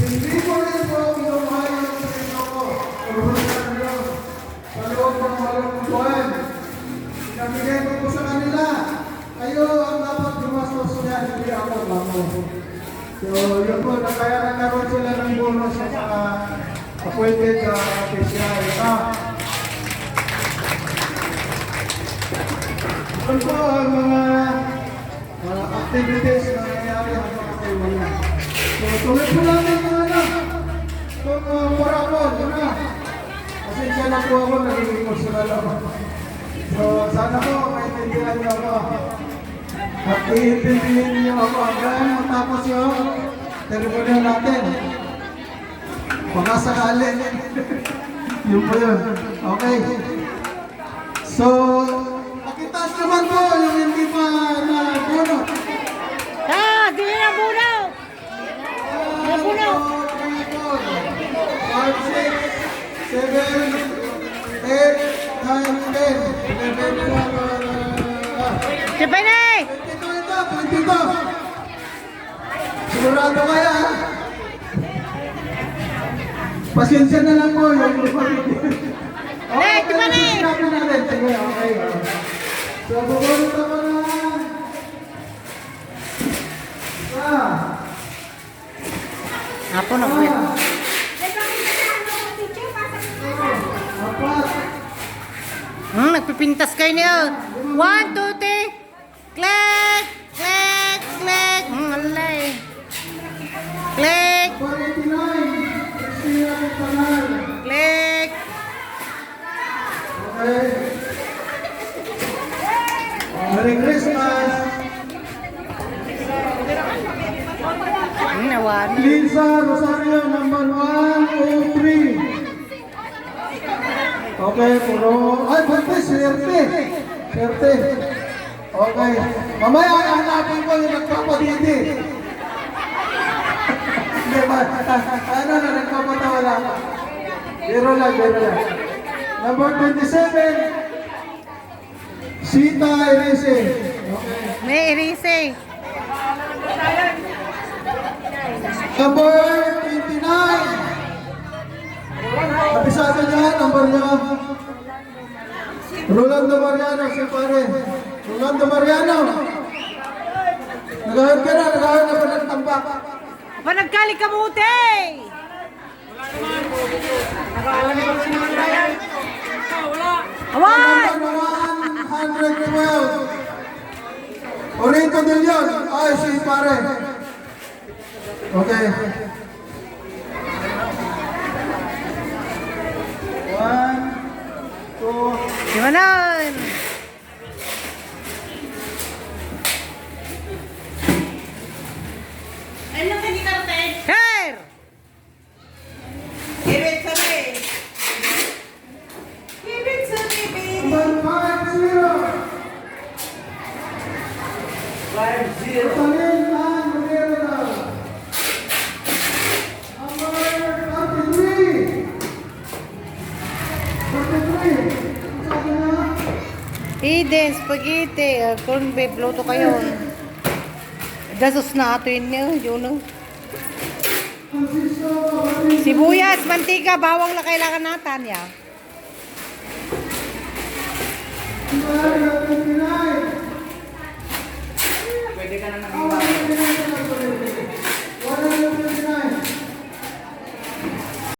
Hindi ko rin po inumahay ang sarili ko. Pagbusan nyo sa loob ng walong buwan. Nabigay ko po sa kanila. Kayo ang dapat gumastos niya, hindi ako lamang. So, yun po, kaya nagkaroon sila ng bonus sa mga appointed official. Yun po ang mga activities na nangyayari ang mga kailangan. So, tuloy po natin mga itong parapon, pasensya na po ako, nagiging emotional ako. So, sana po, maintindihan niyo ako. At iintindihin niyo ako hanggang matapos yung terminal natin. Baka sakali. Yun po yun. Okay. So, pakitaas naman po yung hindi pa na bono. Di na bunaw! Na bunaw! 5, 6, 7, 8, 9, 10, 11, 12, Sipanay! 22 ito, 22. Sigurado kaya ha? Pasensya na lang po yung okay, Sipanay! sinabi natin. Sige, okay. So, bubulot ako na. Ako na po yan. Apat. Nagpipintas kayo niyo. 1, 2, 3. Click! Click! Click! Alay. Click! 49. Christina Montanal. Click! Okay. Merry Christmas. Nawan. Lisa Rosario, number 103. Okay, puro. Ay, pwede, serte. Serte. Okay. Mamaya, hanapin ko yung nagpapadidi. Hindi ba? Ano na, nagpapatawa lang. Biro lang, biro lang. Number 27. Sita Elise. Okay. May irise. Number 29. Kabisado niya, number niya. Rolando Mariano, si pare. Rolando Mariano. Nagahod ka na pa ng tambak. Panagkali kamuti! Awan! Number 112. Orito de Leon. Ay, si pare. Okay. 1, 2, Simanan! Ano ka di karten? Hair! Ibig sabi. Ibig sabi, baby. number 50. Rosalyn Ann Rivera. Number 43. 43. Sabi na. Eden, spaghetti, corn beef, luto kayo. Dasos na ato yun niyo, yun. Francisco. Sibuyas, mantika, bawang na kailangan natin, ya. Number 29. Pwede ka na nang